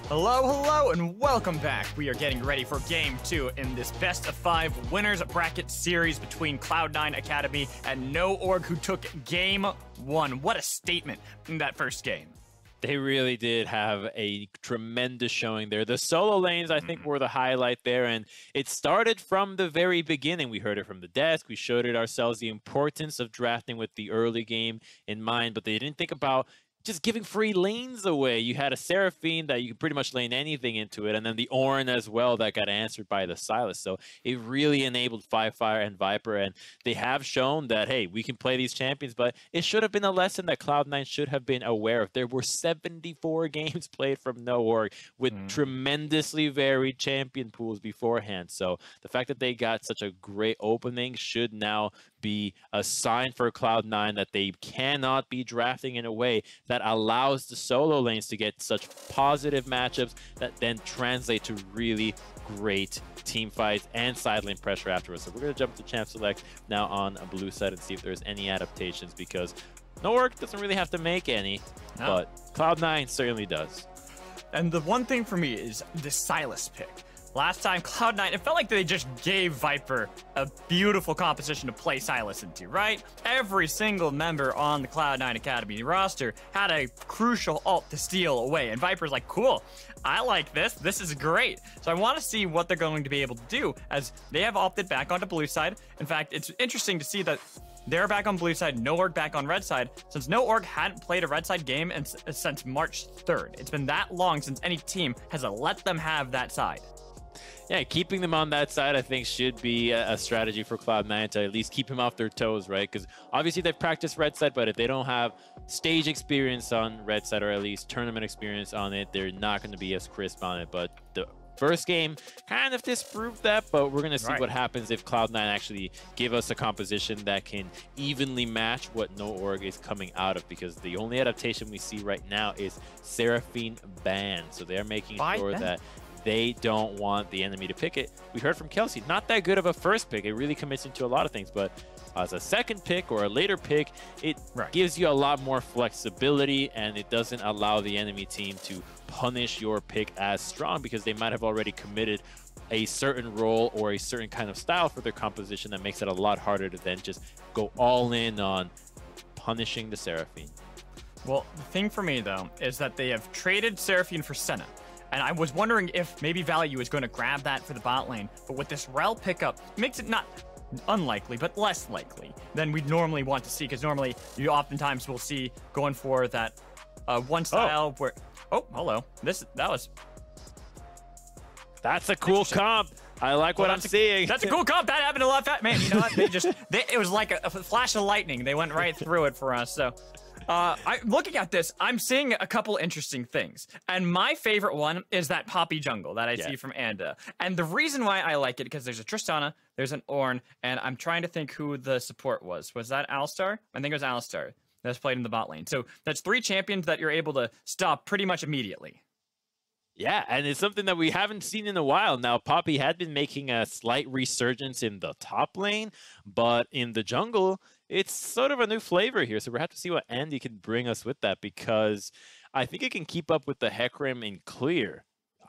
Hello, and welcome back. We are getting ready for Game 2 in this best-of-5 winners bracket series between Cloud9 Academy and NoOrg, who took Game 1. What a statement in that first game. They really did have a tremendous showing there. The solo lanes, I think, were the highlight there, and it started from the very beginning. We heard it from the desk. We showed it ourselves, the importance of drafting with the early game in mind, but they didn't think about just giving free lanes away. You had a Seraphine that you could pretty much lane anything into it, and then the Ornn as well that got answered by the Sylas. So it really enabled Fire and Viper, and they have shown that, hey, we can play these champions, but it should have been a lesson that Cloud9 should have been aware of. There were 74 games played from NoOrg with tremendously varied champion pools beforehand. So the fact that they got such a great opening should now be a sign for Cloud9 that they cannot be drafting in a way that allows the solo lanes to get such positive matchups that then translate to really great team fights and side lane pressure afterwards. So we're going to jump to Champ Select now on a blue side and see if there's any adaptations, because NoOrg doesn't really have to make any, but Cloud9 certainly does. And the one thing for me is the Sylas pick. Last time, Cloud9, it felt like they just gave Viper a beautiful composition to play Sylas into, right? Every single member on the Cloud9 Academy roster had a crucial ult to steal away, and Viper's like, cool, I like this. This is great. So I want to see what they're going to be able to do, as they have opted back onto blue side. In fact, it's interesting to see that they're back on blue side, NoOrg back on red side, since NoOrg hadn't played a red side game since March 3rd. It's been that long since any team has let them have that side. Yeah, keeping them on that side, I think, should be a strategy for Cloud9 to at least keep them off their toes, right? Because obviously they've practiced red side, but if they don't have stage experience on red side, or at least tournament experience on it, they're not going to be as crisp on it. But the first game kind of disproved that, but we're going to see what happens if Cloud9 actually give us a composition that can evenly match what NoOrg is coming out of, because the only adaptation we see right now is Seraphine ban. So they're making sure that they don't want the enemy to pick it. We heard from Kelsey, not that good of a first pick. It really commits into a lot of things, but as a second pick or a later pick, it gives you a lot more flexibility, and it doesn't allow the enemy team to punish your pick as strong, because they might have already committed a certain role or a certain kind of style for their composition that makes it a lot harder to then just go all in on punishing the Seraphine. Well, the thing for me, though, is that they have traded Seraphine for Senna. And I was wondering if maybe Value is going to grab that for the bot lane. But with this Rel pickup, it makes it not unlikely, but less likely than we'd normally want to see. Because normally, you oftentimes will see going for that one style where... Oh, hello. That's a cool comp. I like what I'm seeing. That's a cool comp. That happened a lot fast. Man, you know what? It was like a flash of lightning. They went right through it for us. So... looking at this, I'm seeing a couple interesting things. And my favorite one is that Poppy jungle that I see from Anda. And the reason why I like it, because there's a Tristana, there's an Ornn, and I'm trying to think who the support was. Was that Alistar? I think it was Alistar that's played in the bot lane. So that's 3 champions that you're able to stop pretty much immediately. Yeah, and it's something that we haven't seen in a while. Now, Poppy had been making a slight resurgence in the top lane, but in the jungle, it's sort of a new flavor here. So we'll have to see what Andy can bring us with that, because I think it can keep up with the Hecarim in clear.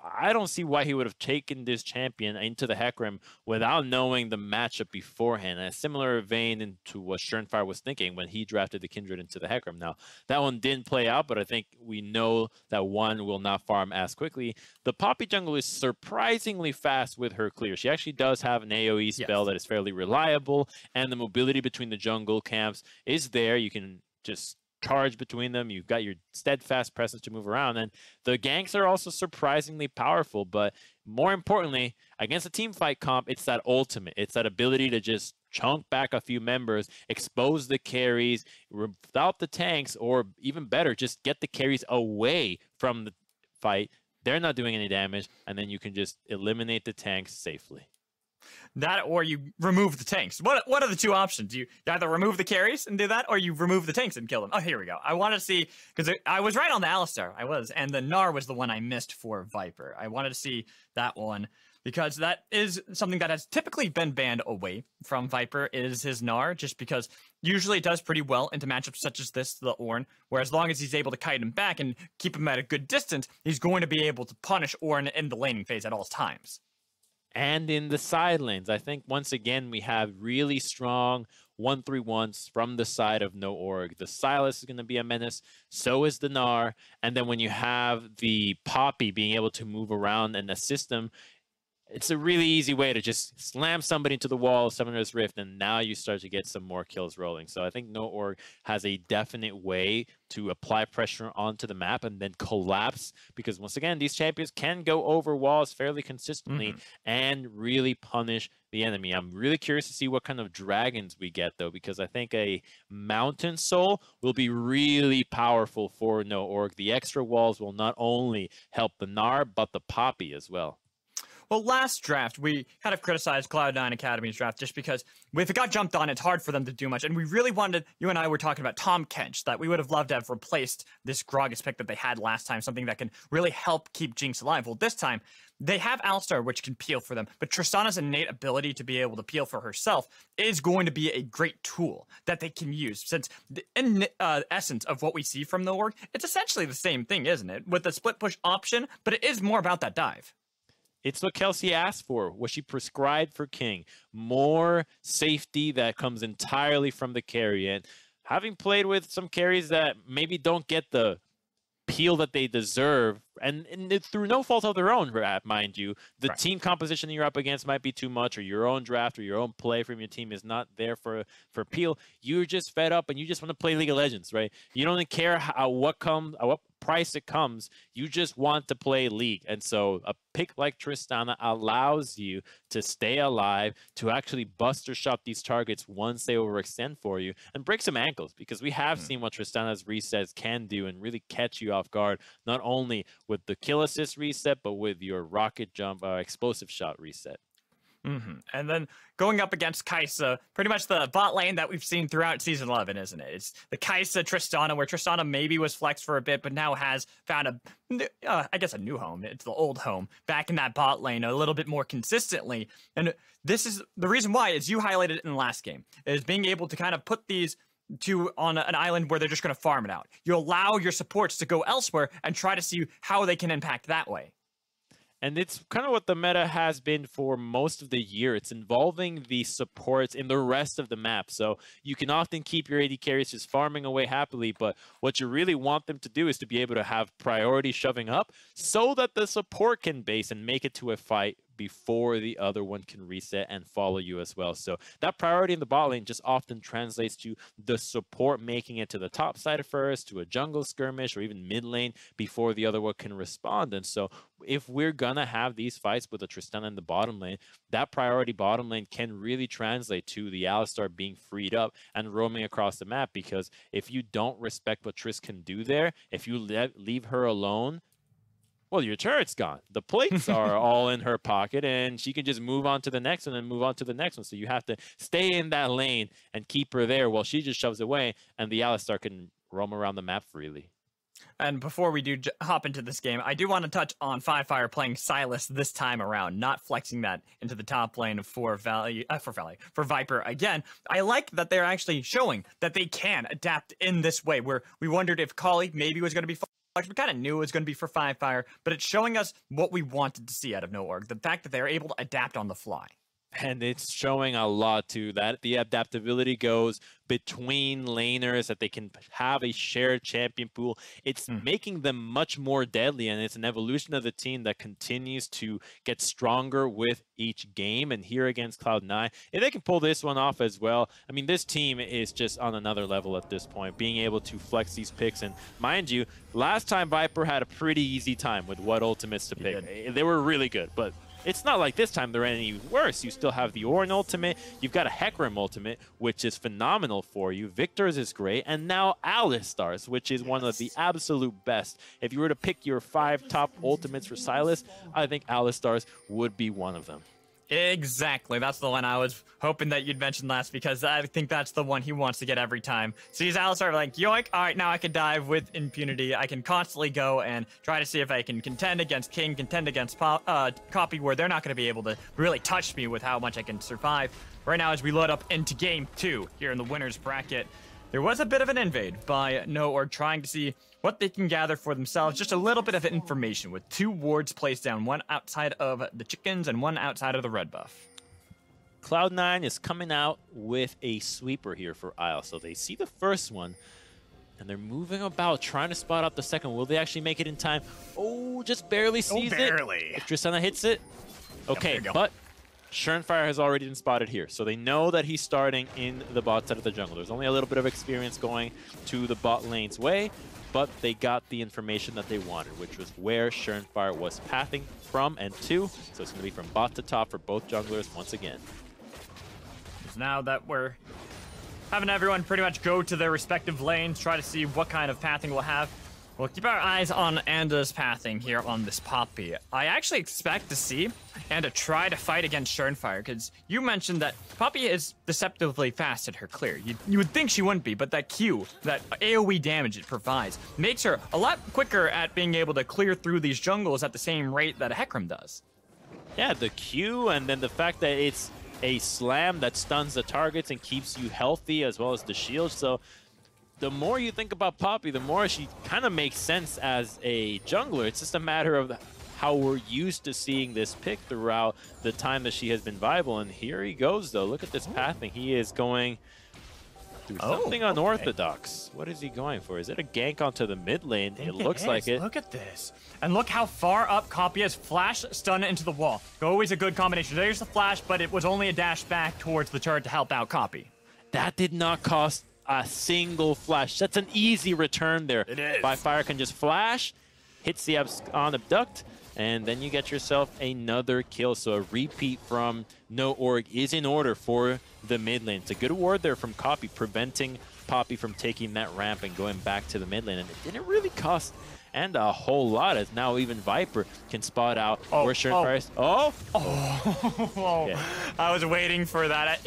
I don't see why he would have taken this champion into the Hecarim without knowing the matchup beforehand. A similar vein into what Schernfire was thinking when he drafted the Kindred into the Hecarim. Now, that one didn't play out, but I think we know that one will not farm as quickly. The Poppy jungle is surprisingly fast with her clear. She actually does have an AoE spell that is fairly reliable, and the mobility between the jungle camps is there. You can just charge between them. You've got your steadfast presence to move around, and the ganks are also surprisingly powerful. But more importantly, against a team fight comp, it's that ultimate. It's that ability to just chunk back a few members, expose the carries without the tanks, or even better, just get the carries away from the fight. They're not doing any damage, and then you can just eliminate the tanks safely. That, or you remove the tanks. What are the two options? You either remove the carries and do that, or you remove the tanks and kill them. Oh, here we go. I want to see, because I was right on the Alistar. I was, and the Gnar was the one I missed for Viper. I wanted to see that one. because that is something that has typically been banned away from Viper is his Gnar, just because usually it does pretty well into matchups such as this, the Ornn, where as long as he's able to kite him back and keep him at a good distance, he's going to be able to punish Ornn in the laning phase at all times. And in the side lanes, I think once again we have really strong 1-3-1s from the side of No Org. The Sylas is going to be a menace, so is the Gnar. And then when you have the Poppy being able to move around and assist them, it's a really easy way to just slam somebody into the wall, Summoner's Rift, and now you start to get some more kills rolling. So I think No Org has a definite way to apply pressure onto the map and then collapse, because once again, these champions can go over walls fairly consistently and really punish the enemy. I'm really curious to see what kind of dragons we get, though, because I think a Mountain Soul will be really powerful for No Org. The extra walls will not only help the Gnar, but the Poppy as well. Well, last draft, we kind of criticized Cloud9 Academy's draft just because if it got jumped on, it's hard for them to do much. And we really wanted, you and I were talking about Tahm Kench, that we would have loved to have replaced this Gragas pick that they had last time, something that can really help keep Jinx alive. Well, this time, they have Alistar, which can peel for them, but Tristana's innate ability to be able to peel for herself is going to be a great tool that they can use, since in essence of what we see from the org, it's essentially the same thing, isn't it? With the split push option, but it is more about that dive. It's what Kelsey asked for, what she prescribed for King. More safety that comes entirely from the carry. And having played with some carries that maybe don't get the peel that they deserve, and through no fault of their own, mind you, the team composition you're up against might be too much, or your own draft or your own play from your team is not there for peel. You're just fed up and you just want to play League of Legends, right? You don't care what price it comes. You just want to play League. And so a pick like Tristana allows you to stay alive, to actually buster shot these targets once they overextend for you, and break some ankles, because we have seen what Tristana's resets can do and really catch you off guard, not only with the kill assist reset, but with your rocket jump explosive shot reset. And then going up against Kai'Sa, pretty much the bot lane that we've seen throughout Season 11, isn't it? It's the Kai'Sa Tristana, where Tristana maybe was flexed for a bit, but now has found I guess a new home. It's the old home, back in that bot lane a little bit more consistently. And this is the reason why, as you highlighted in the last game, is being able to kind of put these two on an island where they're just going to farm it out. You allow your supports to go elsewhere and try to see how they can impact that way. And it's kind of what the meta has been for most of the year. It's involving the supports in the rest of the map. So you can often keep your AD carries just farming away happily, but what you really want them to do is to be able to have priority shoving up so that the support can base and make it to a fight before the other one can reset and follow you as well. So that priority in the bot lane just often translates to the support making it to the top side first, to a jungle skirmish, or even mid lane before the other one can respond. And so if we're gonna have these fights with a Tristana in the bottom lane, that priority bottom lane can really translate to the Alistar being freed up and roaming across the map, because if you don't respect what Triss can do there, if you leave her alone, well, your turret's gone. The plates are all in her pocket, and she can just move on to the next one and move on to the next one. So you have to stay in that lane and keep her there while she just shoves away, and the Alistar can roam around the map freely. And before we do hop into this game, I do want to touch on Firefire playing Sylas this time around, not flexing that into the top lane for Viper again. I like that they're actually showing that they can adapt in this way, where we wondered if Kali maybe was going to be we kind of knew it was going to be for Firefire, but it's showing us what we wanted to see out of No Org, the fact that they're able to adapt on the fly. And it's showing a lot too, that the adaptability goes between laners, that they can have a shared champion pool. It's making them much more deadly, and it's an evolution of the team that continues to get stronger with each game. And here against Cloud9, if they can pull this one off as well, I mean, this team is just on another level at this point, being able to flex these picks. And mind you, last time Viper had a pretty easy time with what ultimates to pick. They were really good, but it's not like this time they're any worse. You still have the Ornn ultimate. You've got a Hecarim ultimate, which is phenomenal for you. Victor's is great. And now Alistar's, which is one of the absolute best. If you were to pick your 5 top ultimates for Sylas, I think Alistar's would be one of them. Exactly. That's the one I was hoping that you'd mention last, because I think that's the one he wants to get every time. Sees Alistar like, yoink, all right, now I can dive with impunity. I can constantly go and try to see if I can contend against King, contend against Copy, where they're not going to be able to really touch me with how much I can survive. Right now, as we load up into game 2 here in the winner's bracket, there was a bit of an invade by NoOrg trying to see what they can gather for themselves. Just a little bit of information with 2 wards placed down, one outside of the chickens and one outside of the red buff. Cloud9 is coming out with a sweeper here for Isle. So they see the first one, and they're moving about, trying to spot out the second. Will they actually make it in time? Oh, just barely sees it. If Tristana hits it. Okay, but Surenfire has already been spotted here, so they know that he's starting in the bot side of the jungle. There's only a little bit of experience going to the bot lane's way, but they got the information that they wanted, which was where Surenfire was pathing from and to. So it's going to be from bot to top for both junglers once again. Because now that we're having everyone pretty much go to their respective lanes, try to see what kind of pathing we'll have. We'll keep our eyes on Anda's pathing here on this Poppy. I actually expect to see Anda try to fight against Surenfire, because you mentioned that Poppy is deceptively fast at her clear. You would think she wouldn't be, but that Q, that AoE damage it provides, makes her a lot quicker at being able to clear through these jungles at the same rate that a Hecarim does. Yeah, the Q, and then the fact that it's a slam that stuns the targets and keeps you healthy, as well as the shield. So the more you think about Poppy, the more she kind of makes sense as a jungler. It's just a matter of how we're used to seeing this pick throughout the time that she has been viable. And here he goes, though. Look at this pathing. He is going through something unorthodox. What is he going for? Is it a gank onto the mid lane? It looks like it. Look at this. And look how far up Copy has. Flash, stun into the wall. Always a good combination. There's the flash, but it was only a dash back towards the turret to help out Copy. That did not cost a single flash. That's an easy return there. It is. Fire can just flash, hits the on abduct, and then you get yourself another kill. So a repeat from NoOrg is in order for the mid lane. It's a good ward there from Copy, preventing Poppy from taking that ramp and going back to the mid lane. And it didn't really cost and a whole lot, as now even Viper can spot out where Surenfire is. Yeah. I was waiting for that.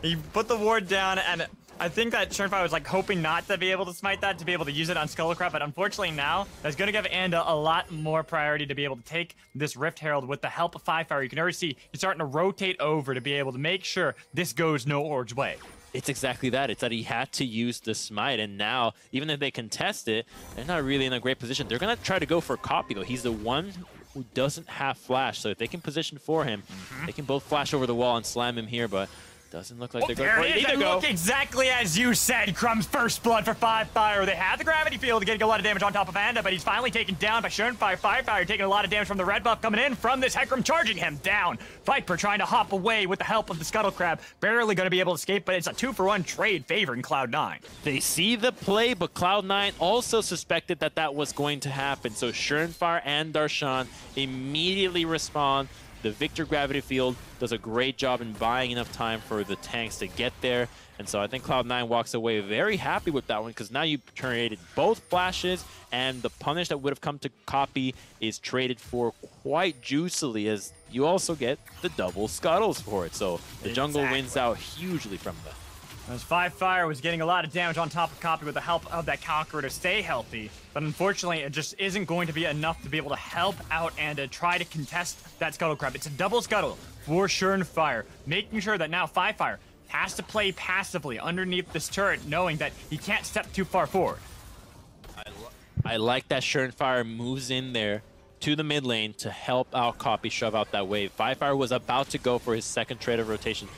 He put the ward down, and I think that Surenfire was like hoping not to be able to smite that, to be able to use it on Skullcrab, but unfortunately now, that's going to give Anda a lot more priority to be able to take this Rift Herald with the help of Fire. You can already see he's starting to rotate over to be able to make sure this goes NoOrg's way. It's exactly that. It's that he had to use the smite, and now, even if they contest it, they're not really in a great position. They're going to try to go for Copy, though. He's the one who doesn't have flash, so if they can position for him, they can both flash over the wall and slam him here, but doesn't look like they're going for it either. Look, exactly as you said, Crumb's first blood for Fire. They have the gravity field getting a lot of damage on top of Anda, but he's finally taken down by Surenfire. Fire taking a lot of damage from the red buff coming in from this Hecarim, charging him down. Viper trying to hop away with the help of the Skullcrab. Barely going to be able to escape, but it's a 2-for-1 trade favoring Cloud9. They see the play, but Cloud9 also suspected that that was going to happen. So Surenfire and Darshan immediately respond. The Victor Gravity Field does a great job in buying enough time for the tanks to get there. And so I think Cloud9 walks away very happy with that one, because now you traded both flashes, and the punish that would have come to Copy is traded for quite juicily, as you also get the double scuttles for it. So the jungle wins out hugely from that. As Fire was getting a lot of damage on top of Copy with the help of that Conqueror to stay healthy. But unfortunately, it just isn't going to be enough to be able to help out and to try to contest that Skullcrab. It's a double scuttle for Surenfire, making sure that now Fire has to play passively underneath this turret, knowing that he can't step too far forward. I like that Surenfire moves in there to the mid lane to help out Copy shove out that wave. Fire was about to go for his second trade of rotation.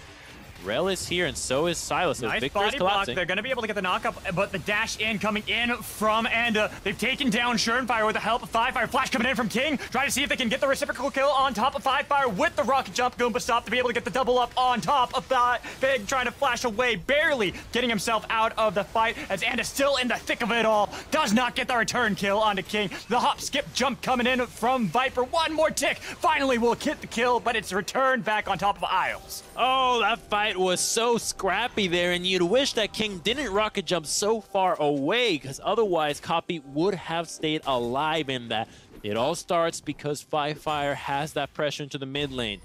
Rel is here, and so is Silas. So nice body block. They're going to be able to get the knockup, but the dash in coming in from Anda. They've taken down Surenfire with the help of Fire. Flash coming in from King. Trying to see if they can get the reciprocal kill on top of Fire with the rocket jump. Goomba stop to be able to get the double up on top of that. Big trying to flash away, barely getting himself out of the fight, as Anda still in the thick of it all. Does not get the return kill onto King. The hop, skip, jump coming in from Viper. One more tick. Finally will get the kill, but it's returned back on top of Isles. Oh, that fight was so scrappy there, and you'd wish that King didn't rocket jump so far away, because otherwise Copy would have stayed alive in that. It all starts because Fire has that pressure into the mid lane.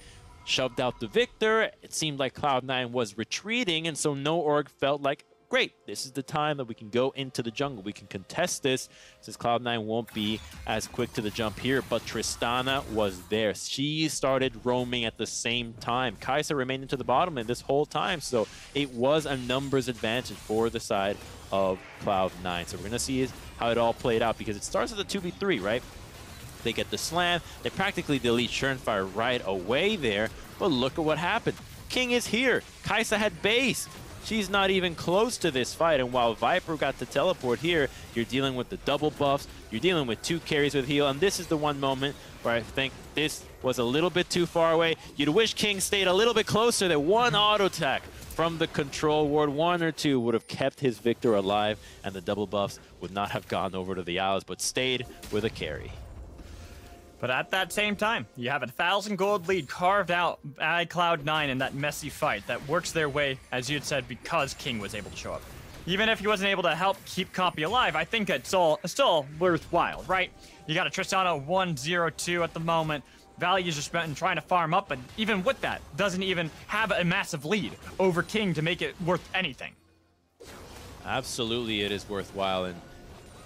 shoved out the Victor. It seemed like Cloud9 was retreating, and so No Org felt like, great, this is the time that we can go into the jungle. We can contest this since Cloud9 won't be as quick to the jump here. But Tristana was there. She started roaming at the same time. Kai'Sa remained into the bottom lane this whole time, so it was a numbers advantage for the side of Cloud9. So we're going to see how it all played out, because it starts as a 2v3, right? They get the slam. They practically delete Surenfire right away there. But look at what happened. King is here. Kai'Sa had base. She's not even close to this fight, and while Viper got to teleport here, you're dealing with the double buffs, you're dealing with 2 carries with heal, and this is the one moment where I think this was a little bit too far away. You'd wish King stayed a little bit closer. That one auto attack from the control ward, 1 or 2, would have kept his Victor alive, and the double buffs would not have gone over to the Owls, but stayed with a carry. But at that same time, you have a 1,000 gold lead carved out by Cloud9 in that messy fight that works their way, as you had said, because King was able to show up. Even if he wasn't able to help keep Compy alive, I think it's still worthwhile, right? You got a Tristana 1-0-2 at the moment. Values are spent in trying to farm up, but even with that, doesn't even have a massive lead over King to make it worth anything. Absolutely, it is worthwhile, and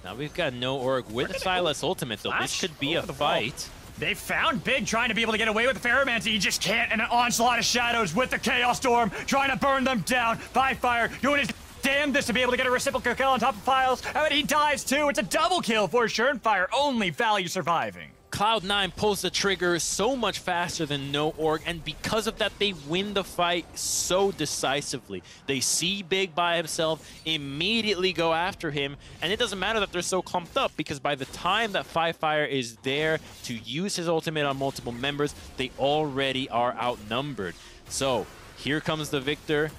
now we've got No Org with a Sylas ultimate, though. This could be a fight. They found Big trying to be able to get away with the Ferromancer. He just can't, and an onslaught of shadows with the Chaos Storm, trying to burn them down. Fire doing his damnedest to be able to get a reciprocal kill on top of Files, and he dies too. It's a double kill for Surenfire, only Value surviving. Cloud9 pulls the trigger so much faster than No Org, and because of that, they win the fight so decisively. They see Big by himself, immediately go after him, and it doesn't matter that they're so clumped up, because by the time that Fire is there to use his ultimate on multiple members, they already are outnumbered. So here comes the Victor,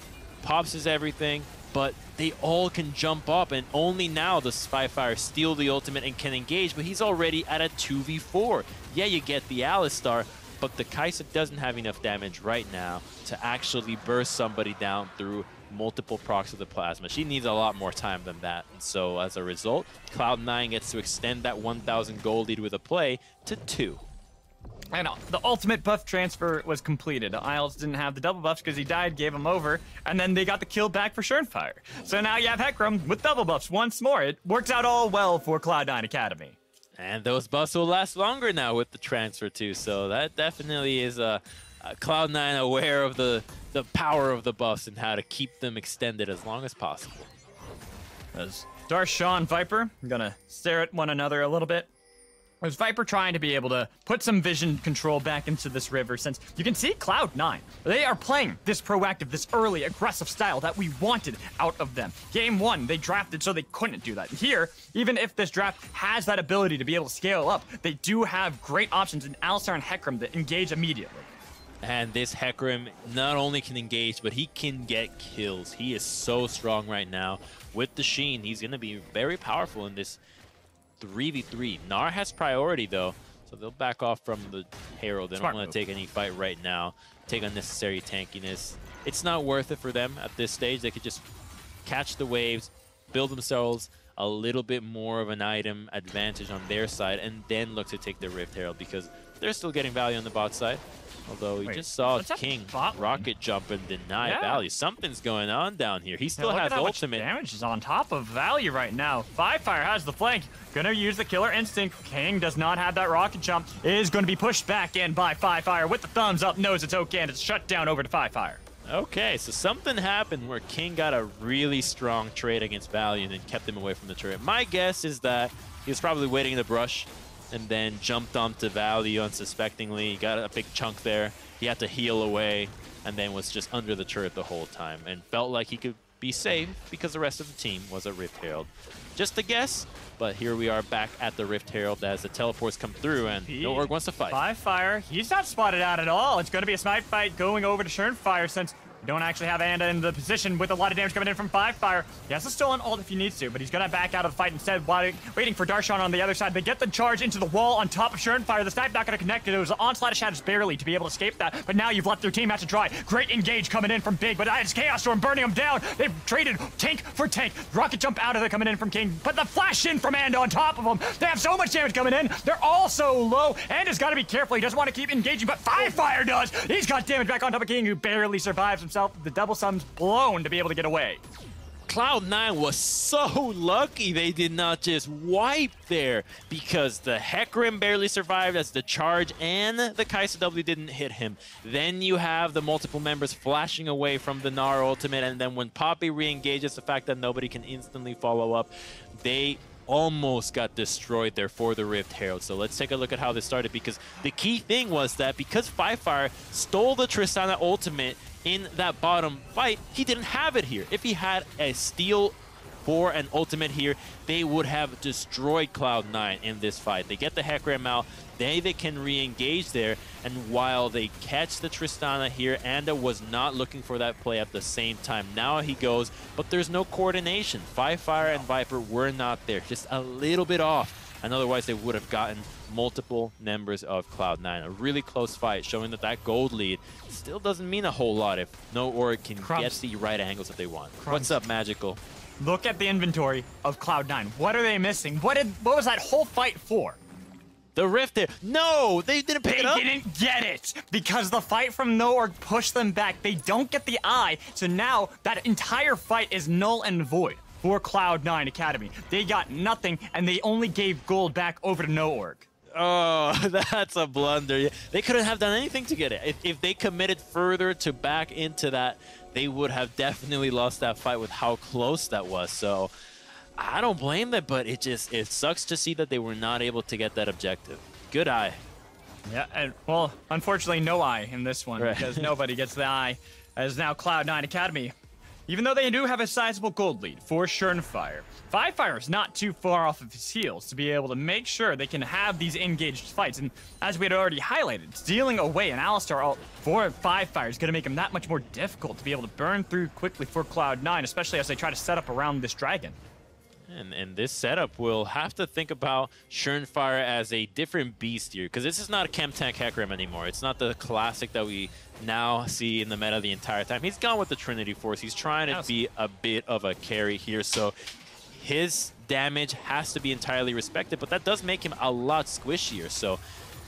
pops his everything, but they all can jump up, and only now does Fire steal the ultimate and can engage, but he's already at a 2v4. Yeah, you get the Alistar, but the Kai'Sa doesn't have enough damage right now to actually burst somebody down through multiple procs of the plasma. She needs a lot more time than that, and so as a result, Cloud9 gets to extend that 1,000 gold lead with a play to 2. And the ultimate buff transfer was completed. Isles didn't have the double buffs because he died, gave him over, and then they got the kill back for Surenfire. So now you have Hecarim with double buffs once more. It works out all well for Cloud9 Academy. And those buffs will last longer now with the transfer too, so that definitely is Cloud9 aware of the power of the buffs and how to keep them extended as long as possible. As Darshaw and Viper are gonna stare at one another a little bit. Was Viper trying to be able to put some vision control back into this river, since you can see Cloud9. They are playing this proactive, this early, aggressive style that we wanted out of them. Game 1, they drafted so they couldn't do that. Here, even if this draft has that ability to be able to scale up, they do have great options in Alistar and Hecarim that engage immediately. And this Hecarim not only can engage, but he can get kills. He is so strong right now. With the Sheen, he's going to be very powerful in this 3v3. Gnar has priority though, so they'll back off from the Herald. They don't want to take any fight right now, take unnecessary tankiness. It's not worth it for them at this stage. They could just catch the waves, build themselves a little bit more of an item advantage on their side, and then look to take their Rift Herald, because they're still getting value on the bot side. Although we just saw King rocket jump and deny value. Something's going on down here. He still has ultimate. Damage is on top of value right now. Fire has the flank. Gonna use the killer instinct. King does not have that rocket jump. Is going to be pushed back in by Fire with the thumbs up. Knows it's okay, and it's shut down over to Fire. Okay, so something happened where King got a really strong trade against Value and then kept him away from the turret. My guess is that he was probably waiting in the brush and then jumped onto Value unsuspectingly. He got a big chunk there. He had to heal away and then was just under the turret the whole time and felt like he could be safe because the rest of the team was a Rift Herald. Just a guess, but here we are back at the Rift Herald as the teleports come through and No Org wants to fight. Fire, he's not spotted out at all. It's going to be a snipe fight going over to Surenfire, since We don't actually have Anda in the position with a lot of damage coming in from Fire. He has a stolen ult if he needs to, but he's going to back out of the fight instead, waiting for Darshan on the other side. They get the charge into the wall on top of Fire. The snipe not going to connect. It was an onslaught of shadows barely to be able to escape that, but now you've left your team have to try. Great engage coming in from Big, but it's Chaos Storm burning him down. They've traded tank for tank. Rocket jump out of there coming in from King, but the flash in from Anda on top of him. They have so much damage coming in. They're all so low. Anda's got to be careful. He doesn't want to keep engaging, but Fire does. He's got damage back on top of King, who barely survives himself. The double sum's blown to be able to get away. Cloud9 was so lucky they did not just wipe there, because the Hecarim barely survived as the charge and the Kai'Sa W didn't hit him. Then you have the multiple members flashing away from the Gnar ultimate, and then when Poppy re-engages, the fact that nobody can instantly follow up, they almost got destroyed there for the Rift Herald. So let's take a look at how this started, because the key thing was that because Fire stole the Tristana ultimate in that bottom fight, he didn't have it here. If he had a steal for an ultimate here, they would have destroyed Cloud9 in this fight. They get the Hecarim out, they can re-engage there, and while they catch the Tristana here, Anda was not looking for that play at the same time. Now he goes, but there's no coordination. Fire and Viper were not there, just a little bit off, and otherwise they would have gotten multiple members of Cloud9. A really close fight, showing that that gold lead still doesn't mean a whole lot if no org can get the right angles that they want. What's up, Magical? Look at the inventory of Cloud9. What are they missing? What was that whole fight for? The Rift there. No, they didn't pick it up. They didn't get it because the fight from No Org pushed them back. They don't get the eye, so now that entire fight is null and void for Cloud9 Academy. They got nothing, and they only gave gold back over to No Org. Oh, that's a blunder. They couldn't have done anything to get it. If they committed further to back into that, they would have definitely lost that fight with how close that was. So I don't blame them, but it sucks to see that they were not able to get that objective. Good eye. Yeah, and well, unfortunately no eye in this one, right, because nobody gets the eye, as now Cloud9 Academy, even though they do have a sizable gold lead for Fire is not too far off of his heels to be able to make sure they can have these engaged fights. And as we had already highlighted, stealing away an Alistar ult for Fire is going to make him that much more difficult to be able to burn through quickly for Cloud9, especially as they try to set up around this dragon. And this setup will have to think about Fire as a different beast here, because this is not a Chem Tank Hecarim anymore. It's not the classic that we now see in the meta the entire time. He's gone with the Trinity Force. He's trying to be a bit of a carry here, so his damage has to be entirely respected, but that does make him a lot squishier. So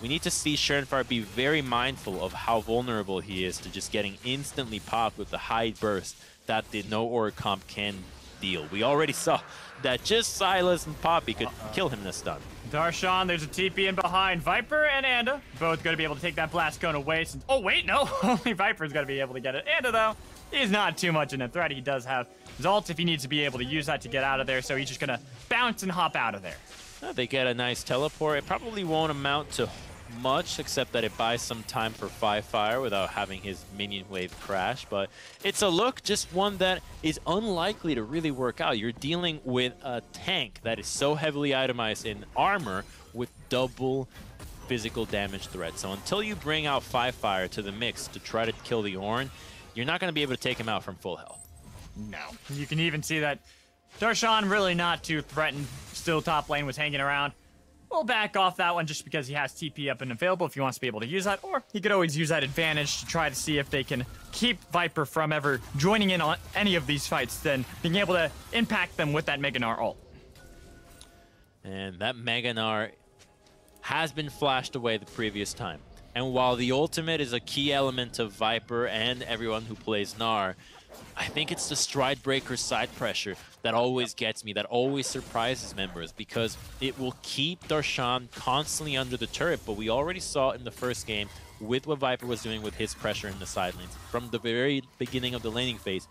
we need to see Fire be very mindful of how vulnerable he is to just getting instantly popped with the high burst that the No Org comp can deal. We already saw that just Silas and Poppy could kill him in a stun. Darshan, there's a TP in behind. Viper and Anda both going to be able to take that blast cone away. Since, oh, wait, no. Only Viper's going to be able to get it. Anda, though, he's not too much in a threat. He does have his ult if he needs to be able to use that to get out of there, so he's just going to bounce and hop out of there. They get a nice teleport. It probably won't amount to much, except that it buys some time for Fire without having his minion wave crash, but it's a look, just one that is unlikely to really work out. You're dealing with a tank that is so heavily itemized in armor with double physical damage threat. So until you bring out Fire to the mix to try to kill the Ornn, you're not going to be able to take him out from full health. No. You can even see that Darshan really not too threatened. Still top lane was hanging around. We'll back off that one just because he has TP up and available if he wants to be able to use that, or he could always use that advantage to try to see if they can keep Viper from ever joining in on any of these fights, then being able to impact them with that Mega Gnar ult. And that Mega Gnar has been flashed away the previous time. And while the ultimate is a key element of Viper and everyone who plays Gnar, I think it's the Stride Breaker side pressure that always gets me, that always surprises members, because it will keep Darshan constantly under the turret. But we already saw in the first game with what Viper was doing with his pressure in the side lanes. From the very beginning of the laning phase,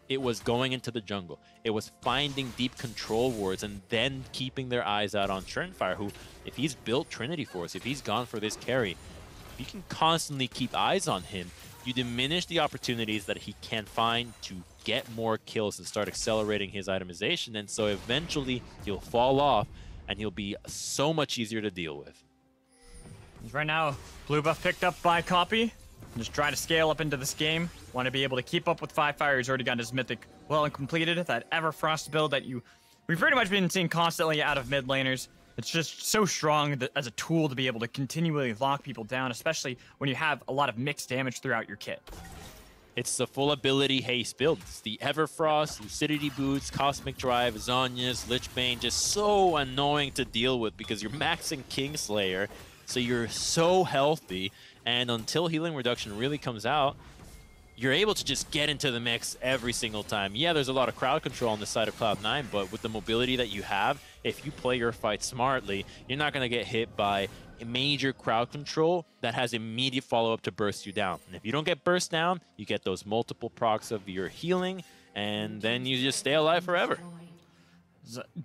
it was going into the jungle. It was finding deep control wards and then keeping their eyes out on Fire, who, if he's built Trinity Force, if he's gone for this carry, if you can constantly keep eyes on him, you diminish the opportunities that he can find to get more kills and start accelerating his itemization, and so eventually he'll fall off and he'll be so much easier to deal with. Right now, blue buff picked up by Copy. Just try to scale up into this game. Want to be able to keep up with Firefire, who's already got his mythic well and completed. That Everfrost build that we've pretty much been seeing constantly out of mid laners. It's just so strong as a tool to be able to continually lock people down, especially when you have a lot of mixed damage throughout your kit. It's the full ability haste build. It's the Everfrost, Lucidity Boots, Cosmic Drive, Zhonya's, Lichbane, just so annoying to deal with because you're maxing Kingslayer, so you're so healthy, and until healing reduction really comes out, you're able to just get into the mix every single time. Yeah, there's a lot of crowd control on the side of Cloud9, but with the mobility that you have, if you play your fight smartly, you're not going to get hit by a major crowd control that has immediate follow-up to burst you down. And if you don't get burst down, you get those multiple procs of your healing, and then you just stay alive forever.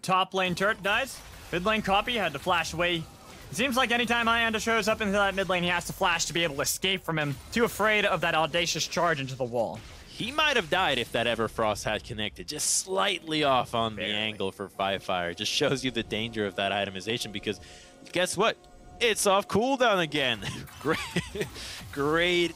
Top lane turret dies. Mid lane copy had to flash away. It seems like anytime Ianda shows up into that mid lane, he has to flash to be able to escape from him. Too afraid of that audacious charge into the wall. He might have died if that Everfrost had connected, just slightly off on the angle for Firefire. Just shows you the danger of that itemization because guess what? It's off cooldown again. great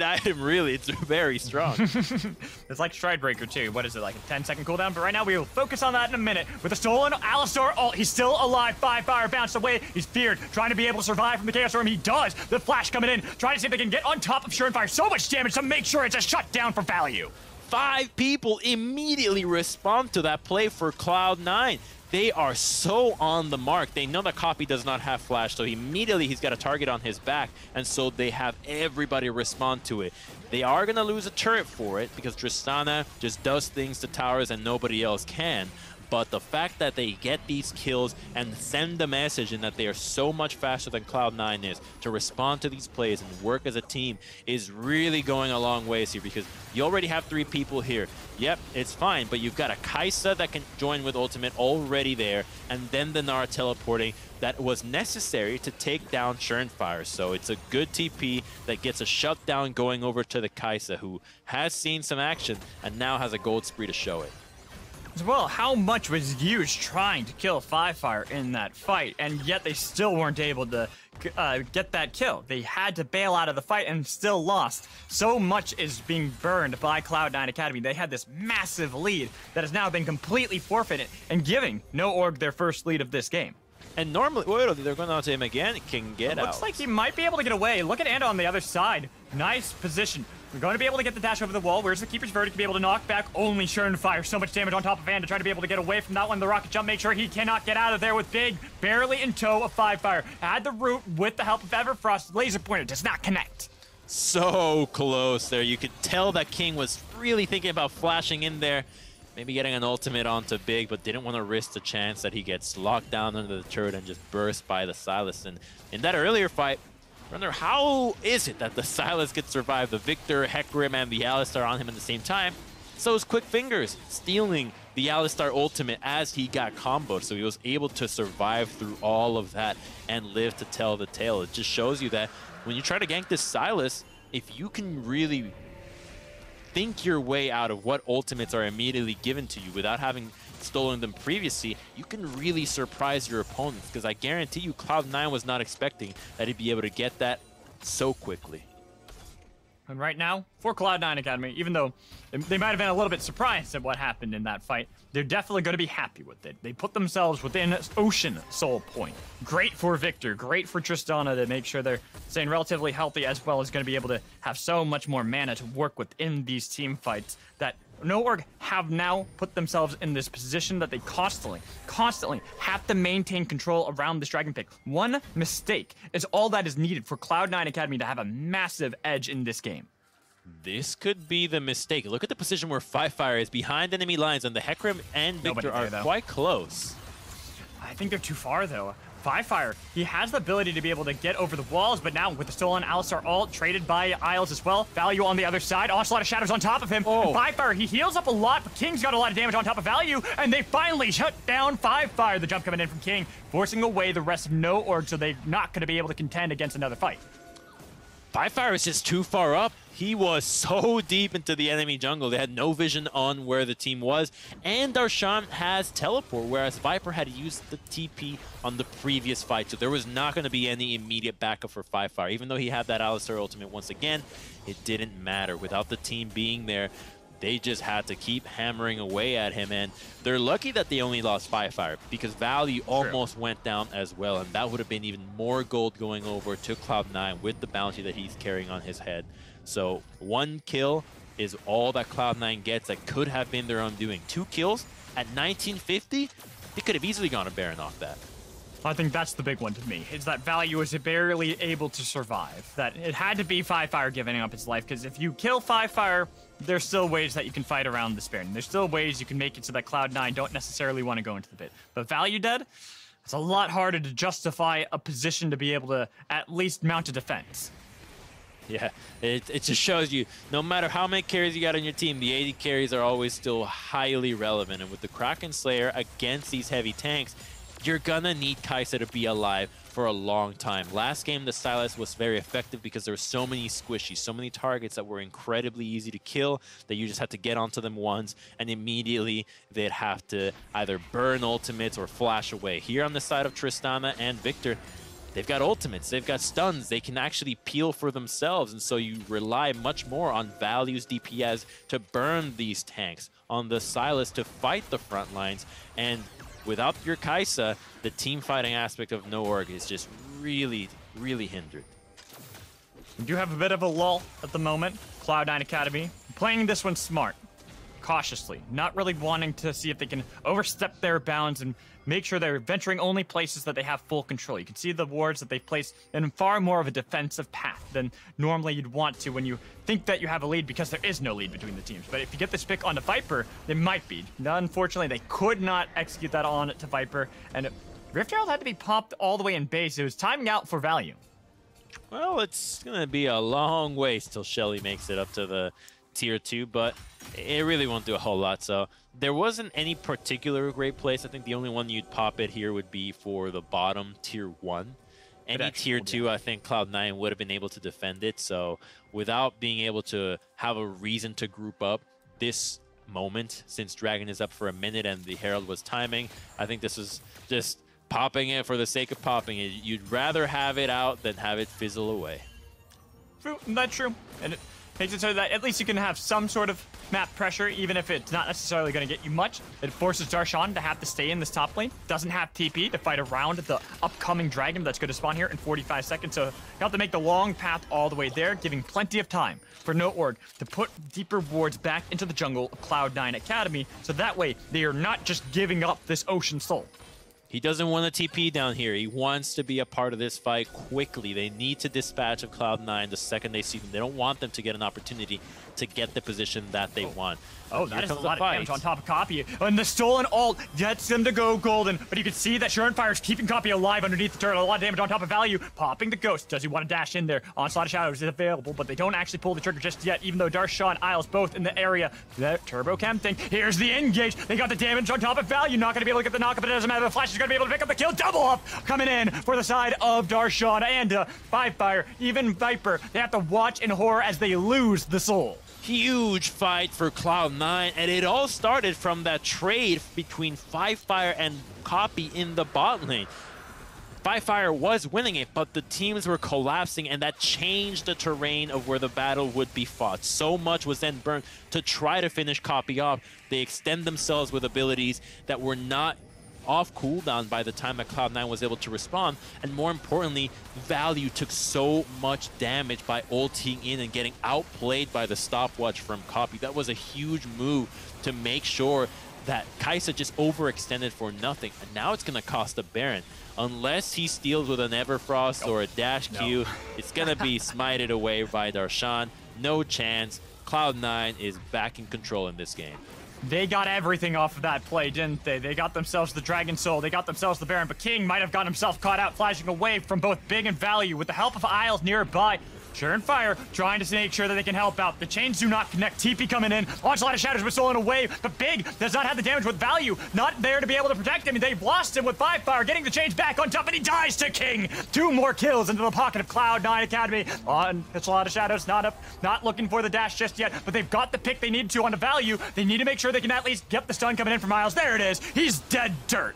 item, really. It's very strong. It's like Stridebreaker too. What is it, like a 10-second cooldown? But right now we will focus on that in a minute. With the stolen Alistar ult, he's still alive. Firefire bounced away. He's feared, trying to be able to survive from the Chaos Storm. He does. The flash coming in, trying to see if they can get on top of Surenfire. So much damage to make sure it's a shutdown for value. 5 people immediately respond to that play for Cloud9. They are so on the mark. They know that Copy does not have flash, so immediately he's got a target on his back, and so they have everybody respond to it. They are going to lose a turret for it because Tristana just does things to towers and nobody else can. But the fact that they get these kills and send the message in that they are so much faster than Cloud9 is to respond to these plays and work as a team is really going a long ways here because you already have 3 people here. Yep, it's fine, but you've got a Kai'Sa that can join with ultimate already there, and then the Nara teleporting that was necessary to take down Surenfire. So it's a good TP that gets a shutdown going over to the Kai'Sa, who has seen some action and now has a gold spree to show it. As well, how much was used trying to kill Firefire in that fight, and yet they still weren't able to get that kill. They had to bail out of the fight and still lost. So much is being burned by Cloud9 Academy. They had this massive lead that has now been completely forfeited and giving No Org their first lead of this game. And normally, wait, they're going on to him again. Can get out. Looks like he might be able to get away. Look at Anda on the other side. Nice position. We're going to be able to get the dash over the wall. Where's the Keeper's Verdict to be able to knock back only Surenfire? So much damage on top of Anda, trying to be able to get away from that one. The rocket jump, make sure he cannot get out of there with Big barely in tow of Firefire. Had the root with the help of Everfrost. Laser pointer does not connect. So close there. You could tell that King was really thinking about flashing in there. Maybe getting an ultimate onto Big, but didn't want to risk the chance that he gets locked down under the turret and just burst by the Sylas. And in that earlier fight, I wonder how is it that the Sylas could survive the Victor, Hecarim, and the Alistar on him at the same time? So his Quick Fingers stealing the Alistar ultimate as he got comboed, so he was able to survive through all of that and live to tell the tale. It just shows you that when you try to gank this Sylas, if you can really think your way out of what ultimates are immediately given to you without having stolen them previously, you can really surprise your opponents, because I guarantee you Cloud9 was not expecting that he'd be able to get that so quickly. And right now, for Cloud9 Academy, even though they might have been a little bit surprised at what happened in that fight, they're definitely going to be happy with it. They put themselves within Ocean Soul Point. Great for Victor, great for Tristana to make sure they're staying relatively healthy, as well as going to be able to have so much more mana to work within these team fights that No Org have now put themselves in this position that they constantly have to maintain control around this Dragon Pick. One mistake is all that is needed for Cloud9 Academy to have a massive edge in this game. This could be the mistake. Look at the position where Firefire is behind enemy lines, and the Hecarim and Victor are quite close. I think they're too far, though. Firefire, he has the ability to be able to get over the walls, but now with the stolen Alistar ult, traded by Isles as well, Value on the other side, Onslaught of Shadows on top of him. Oh. Firefire, he heals up a lot, but King's got a lot of damage on top of Value, and they finally shut down Firefire. The jump coming in from King, forcing away the rest of No Org, so they're not going to be able to contend against another fight. Firefire was just too far up. He was so deep into the enemy jungle. They had no vision on where the team was. And Darshan has teleport, whereas Viper had used the TP on the previous fight. So there was not going to be any immediate backup for Firefire. Even though he had that Alistar ultimate once again, it didn't matter. Without the team being there, they just had to keep hammering away at him. And they're lucky that they only lost Firefire, because value almost went down as well. And that would have been even more gold going over to Cloud9 with the bounty that he's carrying on his head. So 1 kill is all that Cloud9 gets. That could have been their undoing. 2 kills at 1950, they could have easily gone a Baron off that. I think that's the big one to me, is that value was barely able to survive. That it had to be Firefire giving up his life, because if you kill Firefire, there's still ways that you can fight around this Baron. There's still ways you can make it so that Cloud9 don't necessarily want to go into the pit. But value dead, it's a lot harder to justify a position to be able to at least mount a defense. Yeah, it just shows you, no matter how many carries you got on your team, the AD carries are always still highly relevant. And with the Kraken Slayer against these heavy tanks, you're gonna need Kai'Sa to be alive for a long time. Last game, the Sylas was very effective because there were so many squishies, so many targets that were incredibly easy to kill that you just had to get onto them once and immediately they'd have to either burn ultimates or flash away. Here on the side of Tristana and Victor, they've got ultimates, they've got stuns, they can actually peel for themselves, and so you rely much more on Value's DPS to burn these tanks, on the Sylas to fight the front lines, and without your Kai'Sa, the team fighting aspect of no org is just really, really hindered. We do have a bit of a lull at the moment. Cloud9 Academy playing this one smart, cautiously, not really wanting to see if they can overstep their bounds and make sure they're venturing only places that they have full control. You can see the wards that they place in far more of a defensive path than normally you'd want to when you think that you have a lead, because there is no lead between the teams. But if you get this pick onto Viper, they might be. Unfortunately, they could not execute that on to Viper, and Rift Herald had to be popped all the way in base. It was timing out for value. Well, it's going to be a long ways till Shelly makes it up to the tier 2, but it really won't do a whole lot. So there wasn't any particular great place. I think the only one you'd pop it here would be for the bottom tier 1. Any tier 2, I think Cloud9 would have been able to defend it. So without being able to have a reason to group up this moment, since Dragon is up for a minute and the Herald was timing, I think this is just popping it for the sake of popping it. You'd rather have it out than have it fizzle away. True, that's true. And it makes it so that at least you can have some sort of map pressure, even if it's not necessarily going to get you much. It forces Darshan to have to stay in this top lane. Doesn't have TP to fight around the upcoming dragon that's going to spawn here in 45 seconds. So you have to make the long path all the way there, giving plenty of time for no org to put deeper wards back into the jungle of Cloud9 Academy. So that way they are not just giving up this Ocean Soul. He doesn't want a TP down here. He wants to be a part of this fight quickly. They need to dispatch of Cloud9 the second they see them. They don't want them to get an opportunity to get the position that they want. Oh, that is a lot of damage on top of Copy. And the stolen ult gets them to go golden. But you can see that Surenfire is keeping Copy alive underneath the turtle. A lot of damage on top of value. Popping the Ghost. Does he want to dash in there? Onslaught of Shadows is available, but they don't actually pull the trigger just yet, even though Darshan and Isles both in the area. The Turbo Chem thing. Here's the engage. They got the damage on top of value. Not going to be able to get the knock, but it doesn't matter. The Flash is going to be able to pick up the kill. Double up coming in for the side of Darshan and Firefire. Even Viper. They have to watch in horror as they lose the soul. Huge fight for Cloud9, and it all started from that trade between Firefire and Copy in the bot lane. Firefire was winning it, but the teams were collapsing, and that changed the terrain of where the battle would be fought. So much was then burnt to try to finish Copy off. They extend themselves with abilities that were not off cooldown by the time that Cloud9 was able to respond, and more importantly, Value took so much damage by ulting in and getting outplayed by the stopwatch from Copy. That was a huge move to make sure that Kai'Sa just overextended for nothing, and now it's going to cost a Baron. Unless he steals with an Everfrost or a Dash Q, it's going to be smited away by Darshan. No chance. Cloud9 is back in control in this game. They got everything off of that play, didn't they? They got themselves the Dragon Soul, they got themselves the Baron, but King might have got himself caught out, flashing away from both Big and Value with the help of Isles nearby. Fire trying to make sure that they can help out. The chains do not connect. TP coming in. Onslaught of Shadows was stolen away, but Big does not have the damage with value. Not there to be able to protect him. They've lost him with Fire, getting the chains back on top, and he dies to King. 2 more kills into the pocket of Cloud9 Academy. On Onslaught of Shadows, not looking for the dash just yet, but they've got the pick they need to on the value. They need to make sure they can at least get the stun coming in for Miles. There it is. He's dead dirt.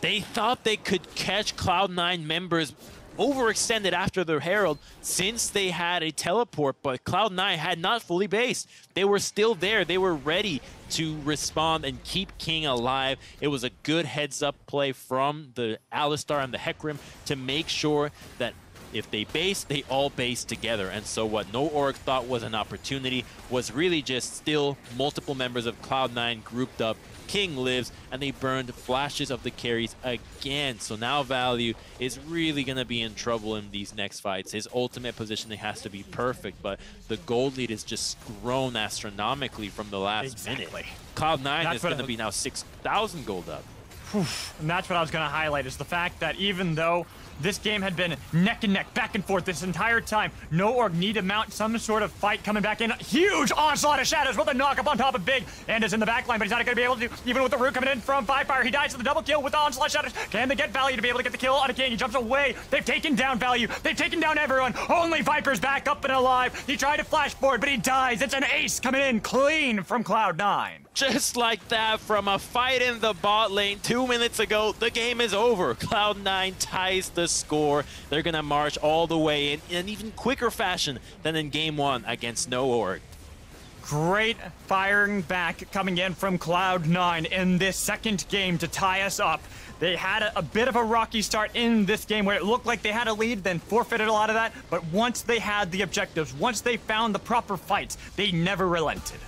They thought they could catch Cloud9 members overextended after their Herald since they had a teleport, but Cloud9 had not fully based. They were still there. They were ready to respond and keep King alive. It was a good heads-up play from the Alistar and the Hecarim to make sure that if they base, they all base together. And so what No Org thought was an opportunity was really just still multiple members of Cloud9 grouped up. King lives, and they burned flashes of the carries again. So now Value is really going to be in trouble in these next fights. His ultimate positioning has to be perfect, but the gold lead has just grown astronomically from the last minute. Cloud9 is going to be now 6,000 gold up. And that's what I was going to highlight, is the fact that even though this game had been neck and neck, back and forth this entire time, No Org need to mount some sort of fight coming back in. Huge Onslaught of Shadows with a knock-up on top of Big. And is in the back line, but he's not going to be able to do, even with the root coming in from Fire. He dies to the double kill with the Onslaught of Shadows. Can they get Value to be able to get the kill on a King? He jumps away. They've taken down Value. They've taken down everyone. Only Viper's back up and alive. He tried to flash forward, but he dies. It's an ace coming in clean from Cloud9. Just like that, from a fight in the bot lane 2 minutes ago, the game is over. Cloud9 ties the score. They're going to march all the way in an even quicker fashion than in Game 1 against No Org. Great firing back coming in from Cloud9 in this second game to tie us up. They had a bit of a rocky start in this game where it looked like they had a lead, then forfeited a lot of that. But once they had the objectives, once they found the proper fights, they never relented.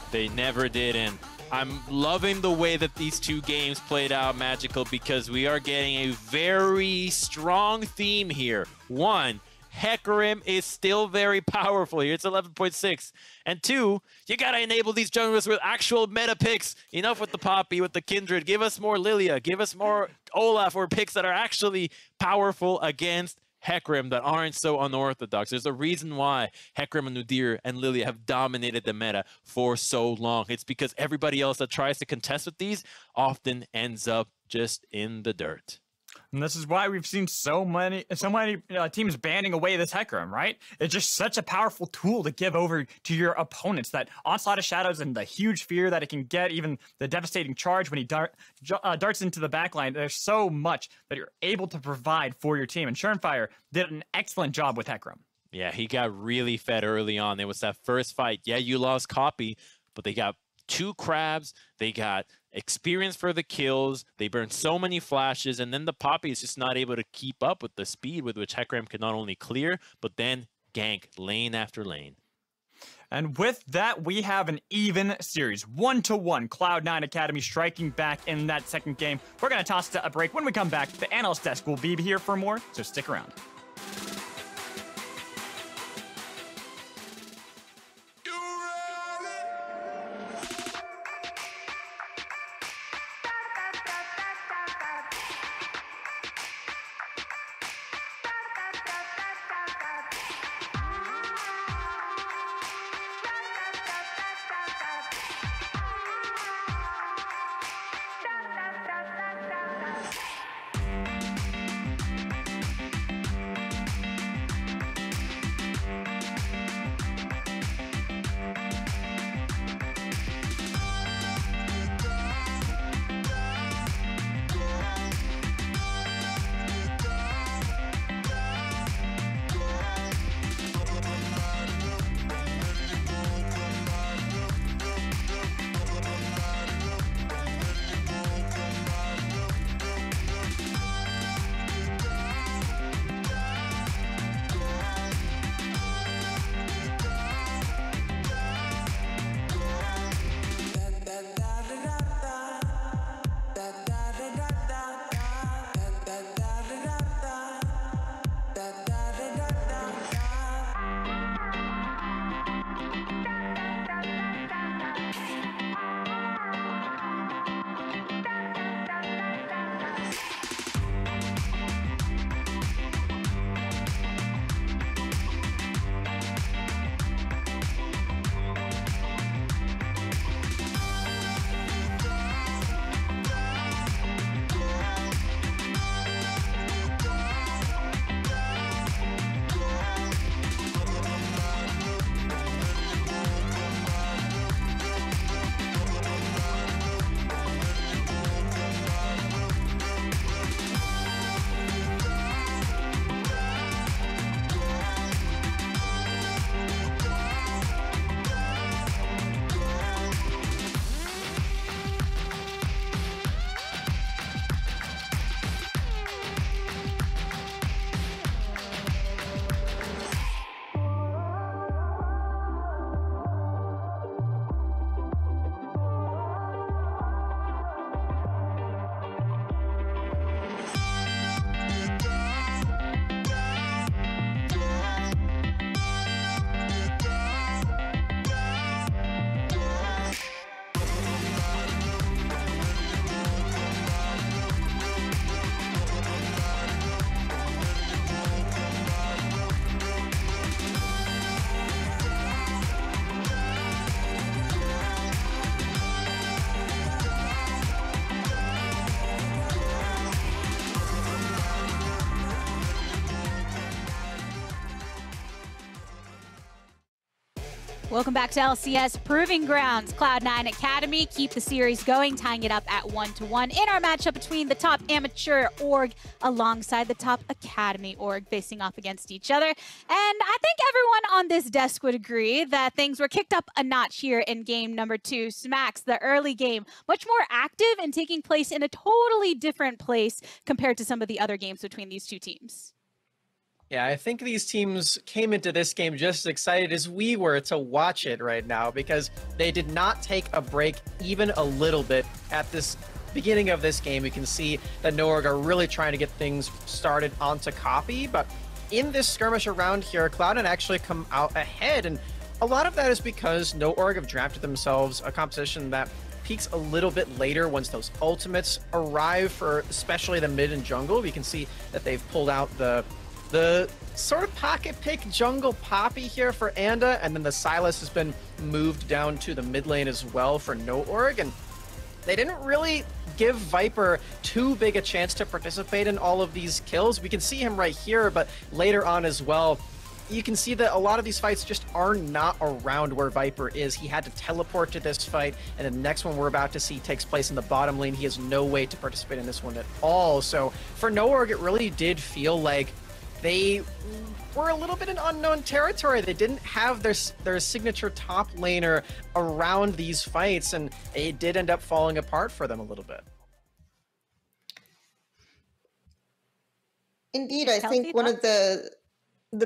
They never did, and I'm loving the way that these 2 games played out, Magical, because we are getting a very strong theme here. 1, Hecarim is still very powerful here. It's 11.6. And 2, you gotta enable these junglers with actual meta picks. Enough with the Poppy, with the Kindred. Give us more Lilia. Give us more Olaf, or picks that are actually powerful against Hecarim, that aren't so unorthodox. There's a reason why Hecarim and Udyr and Lilia have dominated the meta for so long. It's because everybody else that tries to contest with these often ends up just in the dirt. And this is why we've seen so many teams banning away this Hecarim, right? It's just such a powerful tool to give over to your opponents. That Onslaught of Shadows and the huge fear that it can get, even the devastating charge when he darts into the backline. There's so much that you're able to provide for your team. And Fire did an excellent job with Hecarim. Yeah, he got really fed early on. There was that first fight. Yeah, you lost Copy, but they got 2 crabs. They got experience for the kills. They burned so many flashes, and then the Poppy is just not able to keep up with the speed with which Hecarim could not only clear, but then gank lane after lane. And with that, we have an even series. 1-1, Cloud9 Academy striking back in that second game. We're going to toss to a break. When we come back, the analyst desk will be here for more, so stick around. Welcome back to LCS Proving Grounds. Cloud9 Academy keep the series going, tying it up at 1-1 in our matchup between the top amateur org alongside the top academy org facing off against each other. And I think everyone on this desk would agree that things were kicked up a notch here in game number 2. Smacks, the early game, much more active and taking place in a totally different place compared to some of the other games between these two teams. Yeah, I think these teams came into this game just as excited as we were to watch it right now, because they did not take a break even a little bit at this beginning of this game. You can see that NoOrg are really trying to get things started onto copy, but in this skirmish around here, Cloud9 actually come out ahead, and a lot of that is because NoOrg have drafted themselves a composition that peaks a little bit later once those ultimates arrive for especially the mid and jungle. We can see that they've pulled out the sort of pocket pick jungle Poppy here for Anda, and then the Sylas has been moved down to the mid lane as well for NoOrg, and they didn't really give Viper too big a chance to participate in all of these kills. We can see him right here, but later on as well, you can see that a lot of these fights just are not around where Viper is. He had to teleport to this fight, and the next one we're about to see takes place in the bottom lane. He has no way to participate in this one at all. So for NoOrg, it really did feel like they were a little bit in unknown territory. They didn't have their signature top laner around these fights, and it did end up falling apart for them a little bit. Indeed, I think one of the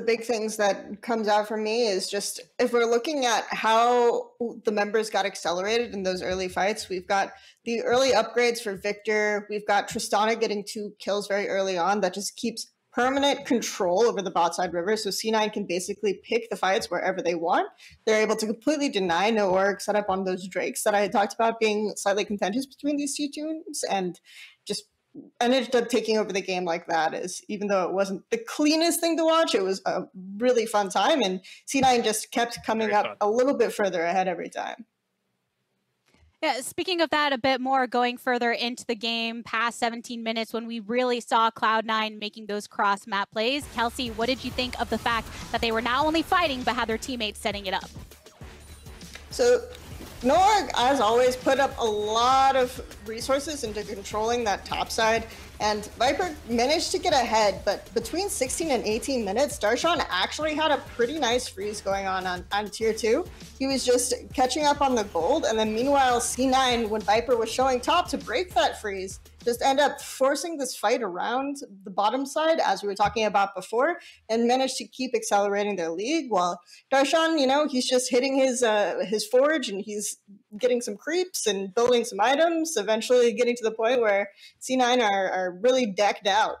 big things that comes out for me is just, if we're looking at how the members got accelerated in those early fights, we've got the early upgrades for Victor. We've got Tristana getting 2 kills very early on that just keeps permanent control over the bot side river, so C9 can basically pick the fights wherever they want. They're able to completely deny NoOrg set up on those Drakes that I had talked about being slightly contentious between these two teams, and just ended up taking over the game like that. Is, even though it wasn't the cleanest thing to watch, it was a really fun time, and C9 just kept coming up a little bit further ahead every time. Yeah, speaking of that a bit more, going further into the game, past 17 minutes when we really saw Cloud9 making those cross-map plays. Kelsey, what did you think of the fact that they were not only fighting, but had their teammates setting it up? So NoOrg, as always, put up a lot of resources into controlling that top side, and Viper managed to get ahead, but between 16 and 18 minutes, Darshan actually had a pretty nice freeze going on tier 2. He was just catching up on the gold, and then meanwhile, C9, when Viper was showing top to break that freeze, just end up forcing this fight around the bottom side, as we were talking about before, and managed to keep accelerating their league, while Darshan, you know, he's just hitting his forge, and he's getting some creeps and building some items, eventually getting to the point where C9 are really decked out.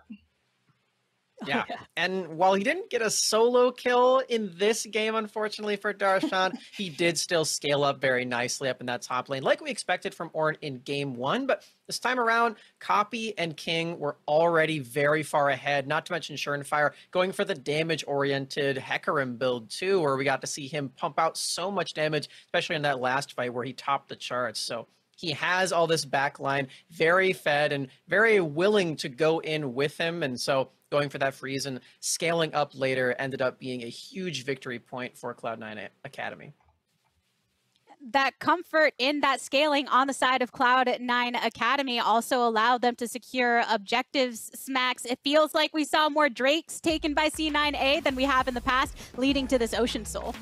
Yeah, and while he didn't get a solo kill in this game, unfortunately for Darshan, he did still scale up very nicely up in that top lane, like we expected from Ornn in game 1. But this time around, Copy and King were already very far ahead, not to mention Surenfire going for the damage-oriented Hecarim build too, where we got to see him pump out so much damage, especially in that last fight where he topped the charts. So he has all this backline, very fed and very willing to go in with him, and so going for that freeze and scaling up later ended up being a huge victory point for Cloud9 Academy. That comfort in that scaling on the side of Cloud9 Academy also allowed them to secure objectives. Smacks, it feels like we saw more Drakes taken by C9A than we have in the past, leading to this Ocean Soul.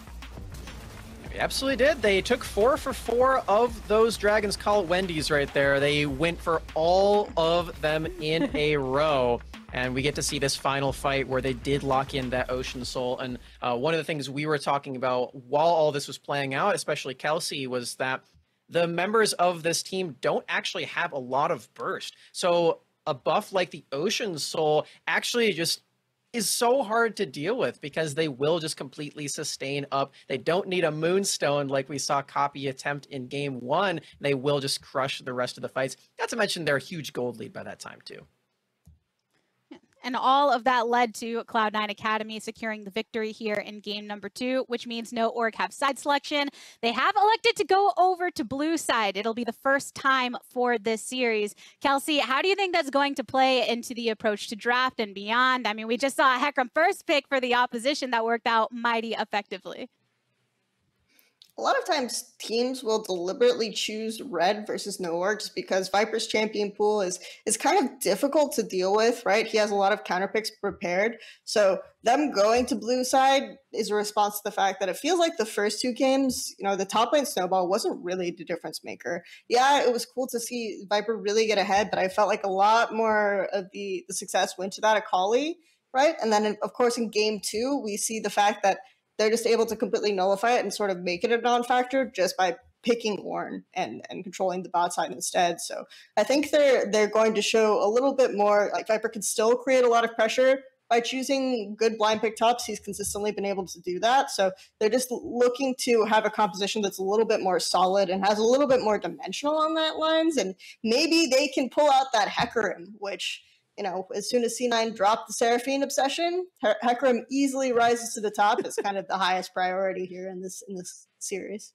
They absolutely did. They took 4 for 4 of those dragons. Call it Wendy's right there. They went for all of them in a row. And we get to see this final fight where they did lock in that Ocean Soul. And one of the things we were talking about while all this was playing out, especially Kelsey, was that the members of this team don't actually have a lot of burst. So a buff like the Ocean Soul actually just is so hard to deal with because they will just completely sustain up. They don't need a Moonstone like we saw Copy attempt in game 1. They will just crush the rest of the fights. Not to mention their huge gold lead by that time too. And all of that led to Cloud9 Academy securing the victory here in game number 2, which means NoOrg have side selection. They have elected to go over to blue side. It'll be the first time for this series. Kelsey, how do you think that's going to play into the approach to draft and beyond? I mean, we just saw a Hecarim first pick for the opposition that worked out mighty effectively. A lot of times teams will deliberately choose red versus no org just because Viper's champion pool is kind of difficult to deal with, right? He has a lot of counter picks prepared. So them going to blue side is a response to the fact that it feels like the first 2 games, the top lane snowball wasn't really the difference maker. Yeah, it was cool to see Viper really get ahead, but I felt like a lot more of the success went to that Akali, right? And then of course in game 2, we see the fact that they're just able to completely nullify it and sort of make it a non-factor just by picking Ornn and controlling the bot side instead. So I think they're going to show a little bit more, like Viper can still create a lot of pressure by choosing good blind pick tops. He's consistently been able to do that. So they're just looking to have a composition that's a little bit more solid and has a little bit more dimensional on that lines. And maybe they can pull out that Hecarim, which, as soon as C9 dropped the Seraphine obsession, Hecarim easily rises to the top as kind of the highest priority here in this series.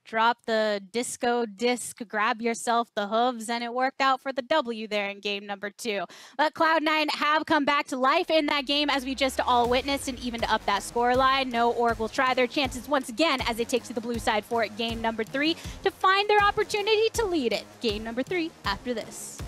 Drop the disco disc, grab yourself the hooves, and it worked out for the W there in game number 2. But Cloud9 have come back to life in that game, as we just all witnessed, and even to up that scoreline, No Org will try their chances once again as they take to the blue side for game number 3 to find their opportunity to lead it. Game number 3 after this.